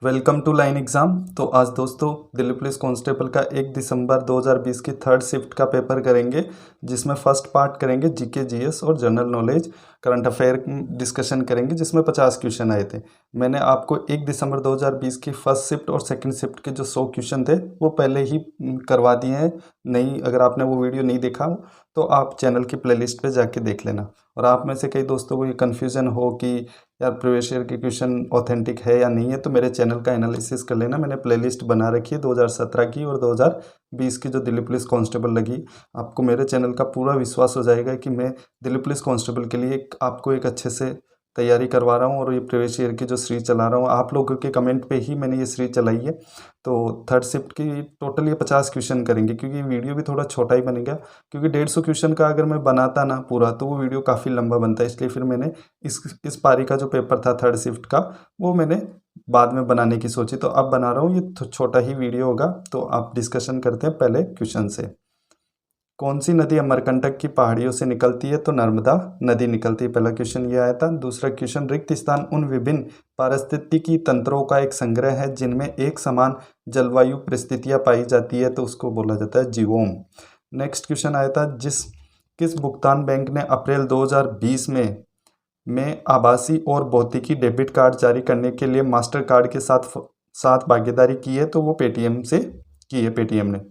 Welcome to line exam. तो आज दोस्तों दिल्ली पुलिस कांस्टेबल का 1 दिसंबर 2020 की थर्ड शिफ्ट का पेपर करेंगे, जिसमें फर्स्ट पार्ट करेंगे जीके जीएस और general knowledge current affair discussion करेंगे, जिसमें 50 क्वेश्चन आए थे। मैंने आपको 1 दिसंबर 2020 की फर्स्ट शिफ्ट और सेकंड शिफ्ट के जो 100 क्वेश्चन थे वो पहले ही करवा दिए हैं। नहीं, अगर आपने वो वीडियो नहीं देखा हो तो आप चैनल की प्लेलिस्ट पे जाके देख लेना। और आप में से कई दोस्तों को ये कन्फ्यूज़न हो कि यार प्रीवियस ईयर के क्वेश्चन ऑथेंटिक है या नहीं है, तो मेरे चैनल का एनालिसिस कर लेना। मैंने प्लेलिस्ट बना रखी है 2017 की और 2020 की जो दिल्ली पुलिस कांस्टेबल लगी। आपको मेरे चैनल का पूरा विश्वास हो जाएगा कि मैं दिल्ली पुलिस कांस्टेबल के लिए आपको एक अच्छे से तैयारी करवा रहा हूँ और ये प्रीवियस ईयर की जो सीरीज चला रहा हूँ, आप लोगों के कमेंट पे ही मैंने ये सीरीज चलाई है। तो थर्ड शिफ्ट की टोटल ये 50 क्वेश्चन करेंगे, क्योंकि वीडियो भी थोड़ा छोटा ही बनेगा, क्योंकि 150 क्वेश्चन का अगर मैं बनाता ना पूरा तो वो वीडियो काफ़ी लंबा बनता है। इसलिए फिर मैंने इस पारी का जो पेपर था थर्ड शिफ्ट का, वो मैंने बाद में बनाने की सोची। तो अब बना रहा हूँ, ये छोटा ही वीडियो होगा। तो आप डिस्कशन करते हैं पहले क्वेश्चन से। कौन सी नदी अमरकंटक की पहाड़ियों से निकलती है? तो नर्मदा नदी निकलती है। पहला क्वेश्चन ये आया था। दूसरा क्वेश्चन, रिक्त स्थान उन विभिन्न पारिस्थितिकी तंत्रों का एक संग्रह है जिनमें एक समान जलवायु परिस्थितियां पाई जाती है, तो उसको बोला जाता है जीवोम। नेक्स्ट क्वेश्चन आया था, किस भुगतान बैंक ने अप्रैल 2020 में आभासी और भौतिकी डेबिट कार्ड जारी करने के लिए मास्टर कार्ड के साथ साथ भागीदारी की है? तो वो पेटीएम से की है, पेटीएम ने।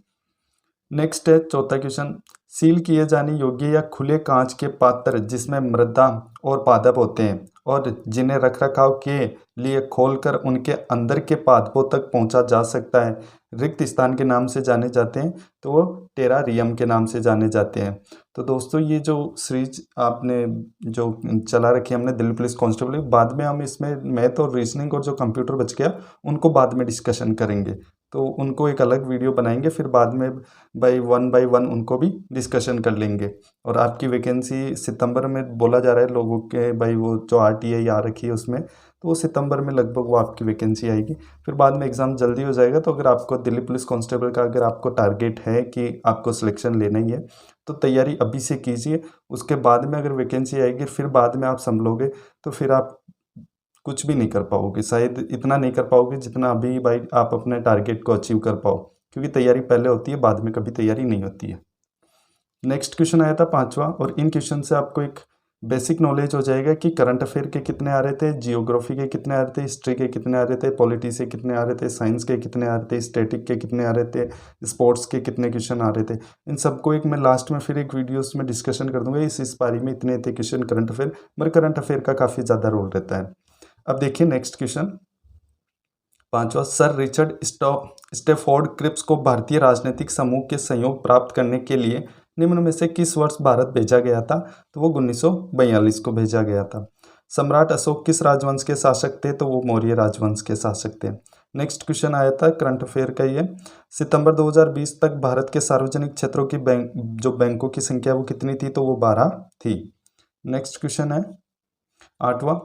नेक्स्ट है चौथा क्वेश्चन, सील किए जाने योग्य या खुले कांच के पात्र जिसमें मृदा और पादप होते हैं और जिन्हें रखरखाव के लिए खोलकर उनके अंदर के पादपों तक पहुंचा जा सकता है, रिक्त स्थान के नाम से जाने जाते हैं। तो वो टेरारियम के नाम से जाने जाते हैं। तो दोस्तों ये जो सीरीज आपने जो चला रखी है हमने दिल्ली पुलिस कांस्टेबल, बाद में हम इसमें मैथ और रीजनिंग और जो कंप्यूटर बच गया उनको बाद में डिस्कशन करेंगे। तो उनको एक अलग वीडियो बनाएंगे, फिर बाद में बाय वन उनको भी डिस्कशन कर लेंगे। और आपकी वैकेंसी सितंबर में बोला जा रहा है लोगों के, भाई वो जो RTI आ रखी है उसमें, तो वो सितंबर में लगभग वो आपकी वैकेंसी आएगी। फिर बाद में एग्ज़ाम जल्दी हो जाएगा। तो अगर आपको दिल्ली पुलिस कांस्टेबल का अगर आपको टारगेट है कि आपको सिलेक्शन लेना ही है, तो तैयारी अभी से कीजिए। उसके बाद में अगर वैकेंसी आएगी फिर बाद में आप संभलोगे तो फिर आप कुछ भी नहीं कर पाओगे, शायद इतना नहीं कर पाओगे जितना अभी भाई आप अपने टारगेट को अचीव कर पाओ, क्योंकि तैयारी पहले होती है, बाद में कभी तैयारी नहीं होती है। नेक्स्ट क्वेश्चन आया था पांचवा, और इन क्वेश्चन से आपको एक बेसिक नॉलेज हो जाएगा कि करंट अफेयर के कितने आ रहे थे, जियोग्राफी के कितने आ रहे थे, हिस्ट्री के कितने आ रहे थे, पॉलिटी से कितने आ रहे थे, साइंस के कितने आ रहे थे, स्टैटिक के कितने आ रहे थे, स्पोर्ट्स के कितने क्वेश्चन आ रहे थे। इन सबको एक मैं लास्ट में फिर एक वीडियोस में डिस्कशन कर दूंगा। इस पारी में इतने थे क्वेश्चन करंट अफेयर, मगर करंट अफेयर का काफ़ी ज़्यादा रोल रहता है। अब देखिए नेक्स्ट क्वेश्चन पांचवा, सर रिचर्ड स्टेफोर्ड क्रिप्स को भारतीय राजनीतिक समूह के सहयोग प्राप्त करने के लिए निम्न में से किस वर्ष भारत भेजा गया था? तो वो 1942 को भेजा गया था। सम्राट अशोक किस राजवंश के शासक थे? तो वो मौर्य राजवंश के शासक थे। नेक्स्ट क्वेश्चन आया था करंट अफेयर का ये, सितंबर 2020 तक भारत के सार्वजनिक क्षेत्रों की बैंकों की संख्या वो कितनी थी? तो वो 12 थी। नेक्स्ट क्वेश्चन है आठवां,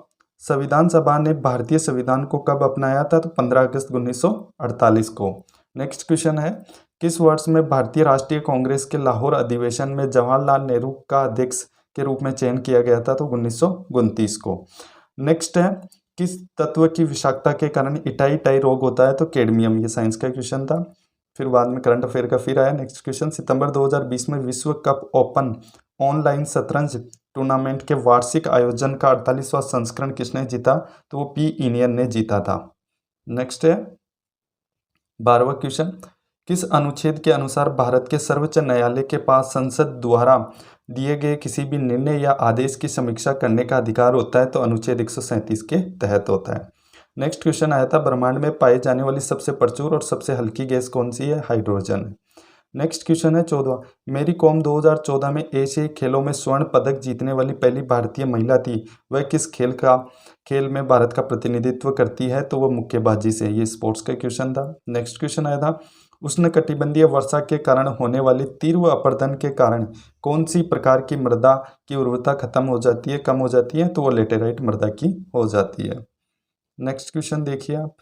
संविधान सभा ने भारतीय संविधान को कब अपनाया था? तो 15 अगस्त 1948 को। नेक्स्ट क्वेश्चन है, किस वर्ष में भारतीय राष्ट्रीय कांग्रेस के लाहौर अधिवेशन में जवाहरलाल नेहरू का अध्यक्ष के रूप में चयन किया गया था? तो 1929 को। नेक्स्ट है, किस तत्व की विषाक्तता के कारण इटाई टाई रोग होता है? तो कैडमियम। ये साइंस का क्वेश्चन था। फिर बाद में करंट अफेयर का फिर आया। नेक्स्ट क्वेश्चन, सितंबर 2020 में विश्व कप ओपन ऑनलाइन शतरंज टूर्नामेंट के वार्षिक आयोजन का 48वां संस्करण किसने जीता? तो वो पी इनियन ने जीता था। नेक्स्ट है 12वां क्वेश्चन, किस अनुच्छेद के अनुसार भारत के सर्वोच्च न्यायालय के पास संसद द्वारा दिए गए किसी भी निर्णय या आदेश की समीक्षा करने का अधिकार होता है? तो अनुच्छेद 137 के तहत होता है। नेक्स्ट क्वेश्चन आया था, ब्रह्मांड में पाई जाने वाली सबसे प्रचुर और सबसे हल्की गैस कौन सी है? हाइड्रोजन। नेक्स्ट क्वेश्चन है 14, मेरी कॉम 2014 में एशियाई खेलों में स्वर्ण पदक जीतने वाली पहली भारतीय महिला थी, वह किस खेल में भारत का प्रतिनिधित्व करती है? तो वह मुक्केबाजी से। ये स्पोर्ट्स का क्वेश्चन था। नेक्स्ट क्वेश्चन आया था, उष्णकटिबंधीय वर्षा के कारण होने वाली तीव्र अपरदन के कारण कौन सी प्रकार की मृदा की उर्वरता खत्म हो जाती है, कम हो जाती है? तो वो लेटेराइट मृदा की हो जाती है। नेक्स्ट क्वेश्चन देखिए आप,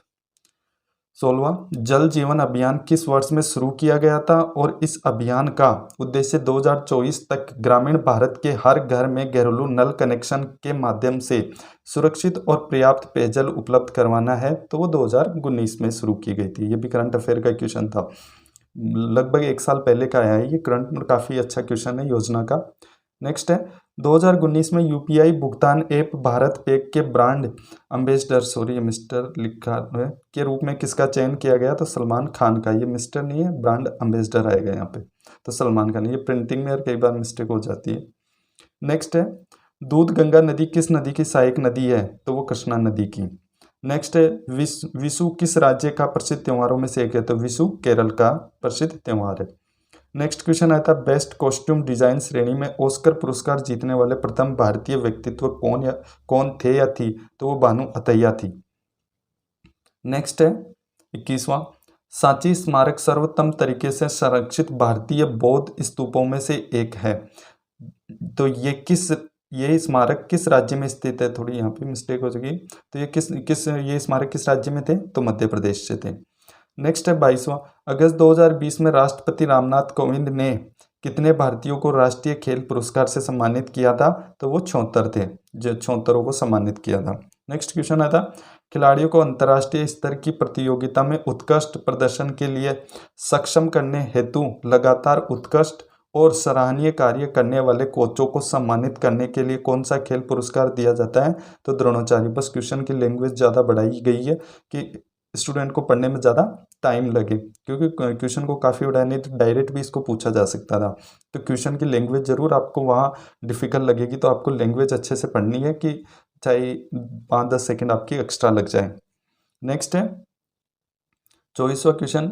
16वां, जल जीवन अभियान किस वर्ष में शुरू किया गया था और इस अभियान का उद्देश्य 2024 तक ग्रामीण भारत के हर घर में घरेलू नल कनेक्शन के माध्यम से सुरक्षित और पर्याप्त पेयजल उपलब्ध करवाना है। तो वो 2019 में शुरू की गई थी। ये भी करंट अफेयर का क्वेश्चन था, लगभग 1 साल पहले का आया है ये करंट, काफ़ी अच्छा क्वेश्चन है योजना का। नेक्स्ट है 2019 में यूपीआई भुगतान ऐप भारत पे के ब्रांड एम्बेसडर, सॉरी मिस्टर लिखा है, के रूप में किसका चयन किया गया? तो सलमान खान का। ये मिस्टर नहीं है, ब्रांड एम्बेसडर आएगा यहाँ पे, तो सलमान खान। ये प्रिंटिंग में कई बार मिस्टेक हो जाती है। नेक्स्ट है दूध गंगा नदी किस नदी की सहायक नदी है? तो वो कृष्णा नदी की। नेक्स्ट है विशु किस राज्य का प्रसिद्ध त्योहारों में से एक है? तो विशु केरल का प्रसिद्ध त्योहार है। नेक्स्ट क्वेश्चन आया था बेस्ट कॉस्ट्यूम डिजाइन श्रेणी में ऑस्कर पुरस्कार जीतने वाले प्रथम भारतीय व्यक्तित्व कौन थे या थी? तो वो भानु अथैया थी। नेक्स्ट है 21वां, सांची स्मारक सर्वोत्तम तरीके से संरक्षित भारतीय बौद्ध स्तूपों में से एक है। तो ये स्मारक किस राज्य में स्थित है? थोड़ी यहाँ पे मिस्टेक हो चुकी। तो ये स्मारक किस राज्य में थे? तो मध्य प्रदेश से थे। नेक्स्ट है 22वां, अगस्त 2020 में राष्ट्रपति रामनाथ कोविंद ने कितने भारतीयों को राष्ट्रीय खेल पुरस्कार से सम्मानित किया था? तो वो 76 थे, जो 76 को सम्मानित किया था। नेक्स्ट क्वेश्चन आता, खिलाड़ियों को अंतर्राष्ट्रीय स्तर की प्रतियोगिता में उत्कृष्ट प्रदर्शन के लिए सक्षम करने हेतु लगातार उत्कृष्ट और सराहनीय कार्य करने वाले कोचों को सम्मानित करने के लिए कौन सा खेल पुरस्कार दिया जाता है? तो द्रोणाचार्य। बस क्वेश्चन की लैंग्वेज ज़्यादा बढ़ाई गई है कि स्टूडेंट को पढ़ने में ज़्यादा टाइम लगे, क्योंकि क्वेश्चन को काफ़ी बढ़ाया, नहीं तो डायरेक्ट भी इसको पूछा जा सकता था। तो क्वेश्चन की लैंग्वेज ज़रूर आपको वहाँ डिफ़िकल्ट लगेगी, तो आपको लैंग्वेज अच्छे से पढ़नी है कि चाहे 5-10 सेकेंड आपकी एक्स्ट्रा लग जाए। नेक्स्ट है 24वां क्वेश्चन,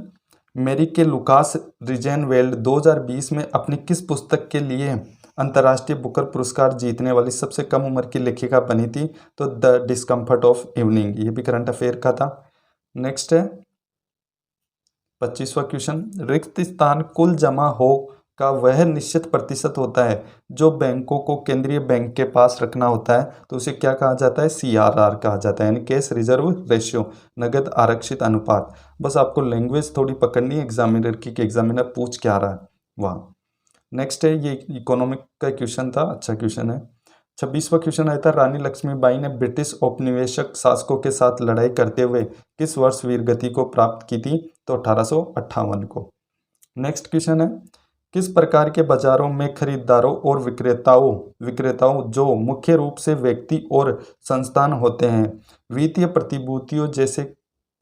मेरी के लुकास रिजेनवेल्ड 2020 में अपनी किस पुस्तक के लिए अंतर्राष्ट्रीय बुकर पुरस्कार जीतने वाली सबसे कम उम्र की लेखिका बनी थी? तो द डिस्कम्फर्ट ऑफ इवनिंग। ये भी करंट अफेयर का था। नेक्स्ट है 25वां क्वेश्चन, रिक्त स्थान कुल जमा हो का वह निश्चित प्रतिशत होता है जो बैंकों को केंद्रीय बैंक के पास रखना होता है, तो उसे क्या कहा जाता है? CRR कहा जाता है, यानी कैश रिजर्व रेशियो, नगद आरक्षित अनुपात। बस आपको लैंग्वेज थोड़ी पकड़नी है एग्जामिनर की, कि एग्जामिनर पूछ क्या रहा है वहाँ। नेक्स्ट है ये इकोनॉमिक का क्वेश्चन था, अच्छा क्वेश्चन है। 26वां क्वेश्चन आया था, रानी लक्ष्मीबाई ने ब्रिटिश औपनिवेशिक शासकों के साथ लड़ाई करते हुए किस वर्ष वीरगति को प्राप्त की थी? तो 1858 को। नेक्स्ट क्वेश्चन है, किस प्रकार के बाजारों में खरीदारों और विक्रेताओं जो मुख्य रूप से व्यक्ति और संस्थान होते हैं वित्तीय प्रतिभूतियों जैसे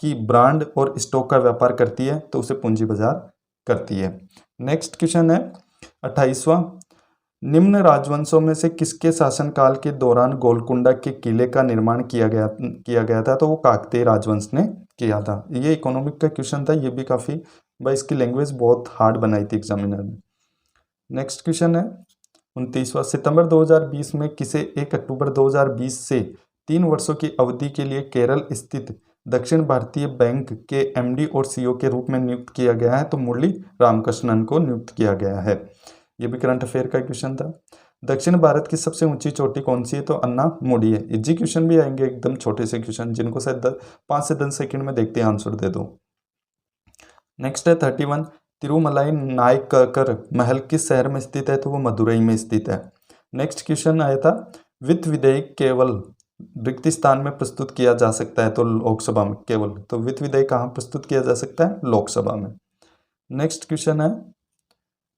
कि ब्रांड और स्टॉक का व्यापार करती है? तो उसे पूंजी बाजार करती है। नेक्स्ट क्वेश्चन है 28वां, निम्न राजवंशों में से किसके शासनकाल के दौरान गोलकुंडा के किले का निर्माण किया गया था? तो वो काकतीय राजवंश ने किया था। ये इकोनॉमिक का क्वेश्चन था, ये भी काफ़ी भाई इसकी लैंग्वेज बहुत हार्ड बनाई थी एग्जामिनर ने। नेक्स्ट क्वेश्चन है 29वां, सितंबर 2020 में किसे 1 अक्टूबर 2020 से 3 वर्षों की अवधि के लिए केरल स्थित दक्षिण भारतीय बैंक के MD और CEO के रूप में नियुक्त किया गया है? तो मुरली रामकृष्णन को नियुक्त किया गया है। ये भी करंट अफेयर का क्वेश्चन था। दक्षिण भारत की सबसे ऊंची चोटी कौन सी है? तो अन्ना मुड़ी है। इजी क्वेश्चन भी आएंगे, एकदम छोटे से क्वेश्चन जिनको शायद 5 से 10 सेकंड में देखते हैं आंसर दे दो। नेक्स्ट है 31, तिरुमलाई नायककर महल किस शहर में स्थित है? तो वो मदुरई में स्थित है। नेक्स्ट क्वेश्चन आया था, वित्त विधेयक केवल रिक्त स्थान में प्रस्तुत किया जा सकता है? तो लोकसभा में केवल। तो वित्त विधेयक कहाँ प्रस्तुत किया जा सकता है? लोकसभा में। नेक्स्ट क्वेश्चन है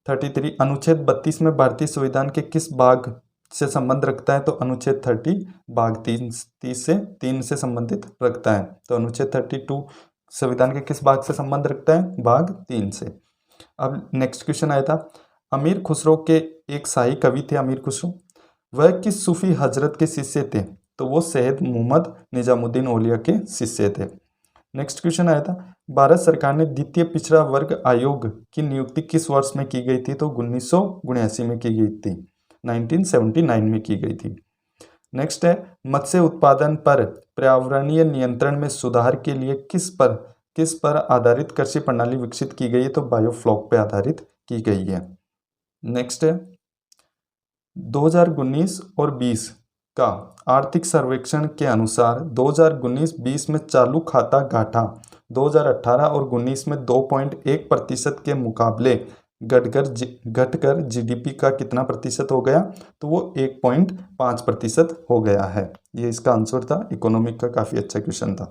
33, अनुच्छेद 32 में भारतीय संविधान के किस भाग से संबंध रखता है? तो अनुच्छेद 30 भाग 3 से संबंधित रखता है। तो अनुच्छेद 32 संविधान के किस भाग से संबंध रखता है? भाग 3 से। अब नेक्स्ट क्वेश्चन आया था, अमीर खुसरो के एक शाही कवि थे अमीर खुसरो, वह किस सूफी हजरत के शिष्य थे? तो वो सैयद मोहम्मद निजामुद्दीन औलिया के शिष्य थे। नेक्स्ट क्वेश्चन आया था, भारत सरकार ने द्वितीय पिछड़ा वर्ग आयोग की नियुक्ति किस वर्ष में की गई थी? तो 1979 में की गई थी, 1979 में की गई थी। नेक्स्ट है, मत्स्य उत्पादन पर पर्यावरणीय नियंत्रण में सुधार के लिए किस पर आधारित कृषि प्रणाली विकसित की गई है? तो बायोफ्लॉक पे आधारित की गई है। नेक्स्ट है 2019 और 20 का आर्थिक सर्वेक्षण के अनुसार 2019-20 में चालू खाता घाटा 2018 और 19 में 2.1% के मुकाबले घटकर जीडीपी का कितना प्रतिशत हो गया, तो वो 1.5% हो गया है। ये इसका आंसर था। इकोनॉमिक का काफ़ी अच्छा क्वेश्चन था।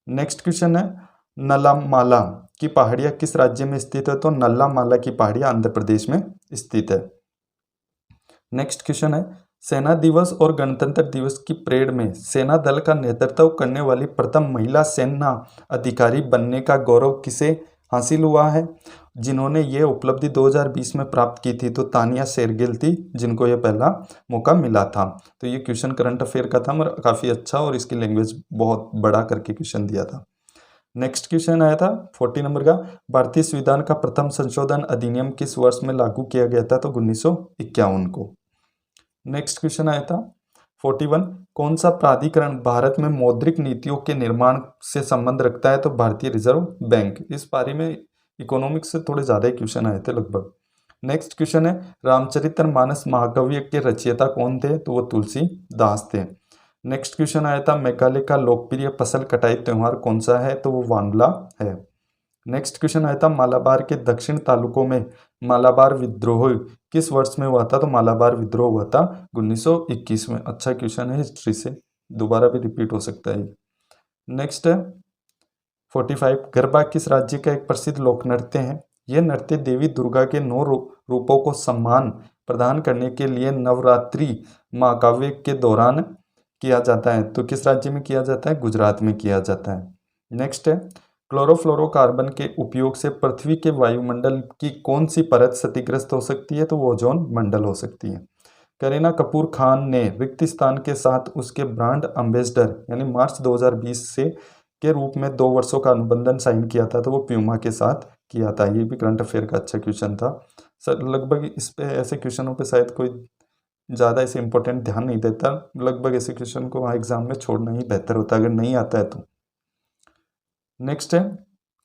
नेक्स्ट क्वेश्चन है, नल्लामाला की पहाड़ियाँ किस राज्य में स्थित है, तो नल्लामाला की पहाड़ियाँ आंध्र प्रदेश में स्थित है। नेक्स्ट क्वेश्चन है, सेना दिवस और गणतंत्र दिवस की परेड में सेना दल का नेतृत्व करने वाली प्रथम महिला सेना अधिकारी बनने का गौरव किसे हासिल हुआ है। जिन्होंने ये उपलब्धि 2020 में प्राप्त की थी, तो तानिया शेरगिल थी, जिनको ये पहला मौका मिला था। तो ये क्वेश्चन करंट अफेयर का था, मगर काफ़ी अच्छा, और इसकी लैंग्वेज बहुत बड़ा करके क्वेश्चन दिया था। नेक्स्ट क्वेश्चन आया था 40 नंबर का, भारतीय संविधान का प्रथम संशोधन अधिनियम किस वर्ष में लागू किया गया था, तो 1951 को। नेक्स्ट क्वेश्चन आया था 41, कौन सा प्राधिकरण भारत में मौद्रिक नीतियों के निर्माण से संबंध रखता है, तो भारतीय रिजर्व बैंक। इस पारी में इकोनॉमिक्स से थोड़े ज़्यादा ही क्वेश्चन आए थे लगभग। नेक्स्ट क्वेश्चन है, रामचरितमानस महाकाव्य के रचयिता कौन थे, तो वो तुलसीदास थे। नेक्स्ट क्वेश्चन आया था, मेघालय का लोकप्रिय फसल कटाई त्यौहार कौन सा है, तो वो वांगला है। नेक्स्ट क्वेश्चन आया था, मालाबार के दक्षिण तालुकों में मालाबार विद्रोह किस वर्ष में हुआ था, तो मालाबार विद्रोह हुआ था 1921 में। अच्छा क्वेश्चन है, हिस्ट्री से दोबारा भी रिपीट हो सकता है। नेक्स्ट है 45, गरबा किस राज्य का एक प्रसिद्ध लोक नृत्य है। यह नृत्य देवी दुर्गा के 9 रूपों को सम्मान प्रदान करने के लिए नवरात्रि महाकाव्य के दौरान किया जाता है, तो किस राज्य में किया जाता है, गुजरात में किया जाता है। नेक्स्ट है, क्लोरोफ्लोरोकार्बन के उपयोग से पृथ्वी के वायुमंडल की कौन सी परत क्षतिग्रस्त हो सकती है, तो वो ओजोन मंडल हो सकती है। करीना कपूर खान ने रिक्त स्थान के साथ उसके ब्रांड एम्बेसडर यानी मार्च 2020 से के रूप में 2 वर्षों का अनुबंधन साइन किया था, तो वो प्यूमा के साथ किया था। ये भी करंट अफेयर का अच्छा क्वेश्चन था सर। लगभग इस पे ऐसे क्वेश्चनों पे शायद कोई ज़्यादा ऐसे इंपॉर्टेंट ध्यान नहीं देता। लगभग ऐसे क्वेश्चन को वहाँ एग्जाम में छोड़ना ही बेहतर होता है अगर नहीं आता है तो। नेक्स्ट है,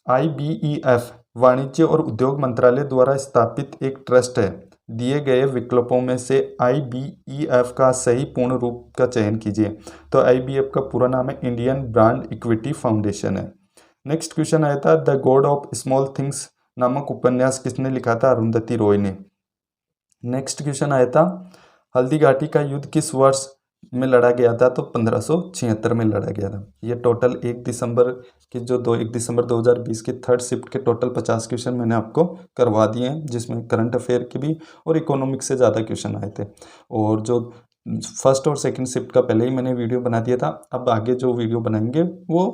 IBEF वाणिज्य और उद्योग मंत्रालय द्वारा स्थापित एक ट्रस्ट है। दिए गए विकल्पों में से IBEF का सही पूर्ण रूप का चयन कीजिए। तो IBEF का पूरा नाम है इंडियन ब्रांड इक्विटी फाउंडेशन है। नेक्स्ट क्वेश्चन आया था, the God of small things नामक उपन्यास किसने लिखा था, अरुंधति रॉय ने। नेक्स्ट क्वेश्चन आया था, हल्दी घाटी का युद्ध किस वर्ष में लड़ा गया था, तो 1576 में लड़ा गया था। ये टोटल 1 दिसंबर की जो 1 दिसंबर 2020 की थर्ड शिफ्ट के टोटल 50 क्वेश्चन मैंने आपको करवा दिए हैं, जिसमें करंट अफेयर के भी और इकोनॉमिक्स से ज़्यादा क्वेश्चन आए थे। और जो फर्स्ट और सेकंड शिफ्ट का पहले ही मैंने वीडियो बना दिया था। अब आगे जो वीडियो बनाएंगे वो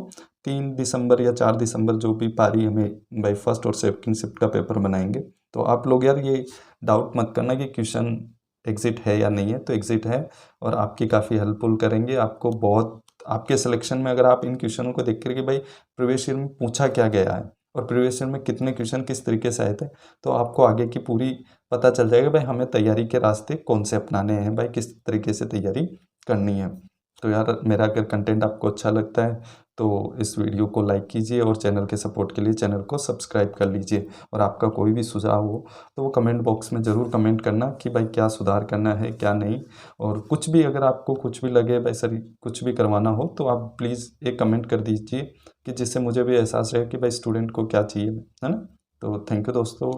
3 दिसंबर या 4 दिसंबर जो भी पारी हमें भाई फर्स्ट और सेकंड शिफ्ट का पेपर बनाएंगे। तो आप लोग यार ये डाउट मत करना कि क्वेश्चन एग्जिट है या नहीं है, तो एग्जिट है और आपकी काफ़ी हेल्पफुल करेंगे। आपको बहुत आपके सिलेक्शन में अगर आप इन क्वेश्चनों को देख करके भाई प्रीवियस ईयर में पूछा क्या गया है और प्रीवियस ईयर में कितने क्वेश्चन किस तरीके से आए थे, तो आपको आगे की पूरी पता चल जाएगा भाई हमें तैयारी के रास्ते कौन से अपनाने हैं, भाई किस तरीके से तैयारी करनी है। तो यार मेरा अगर कंटेंट आपको अच्छा लगता है तो इस वीडियो को लाइक कीजिए और चैनल के सपोर्ट के लिए चैनल को सब्सक्राइब कर लीजिए। और आपका कोई भी सुझाव हो तो वो कमेंट बॉक्स में ज़रूर कमेंट करना कि भाई क्या सुधार करना है क्या नहीं। और कुछ भी अगर आपको कुछ भी लगे भाई सर कुछ भी करवाना हो तो आप प्लीज़ एक कमेंट कर दीजिए कि जिससे मुझे भी एहसास रहे कि भाई स्टूडेंट को क्या चाहिए, है ना। तो थैंक यू दोस्तों।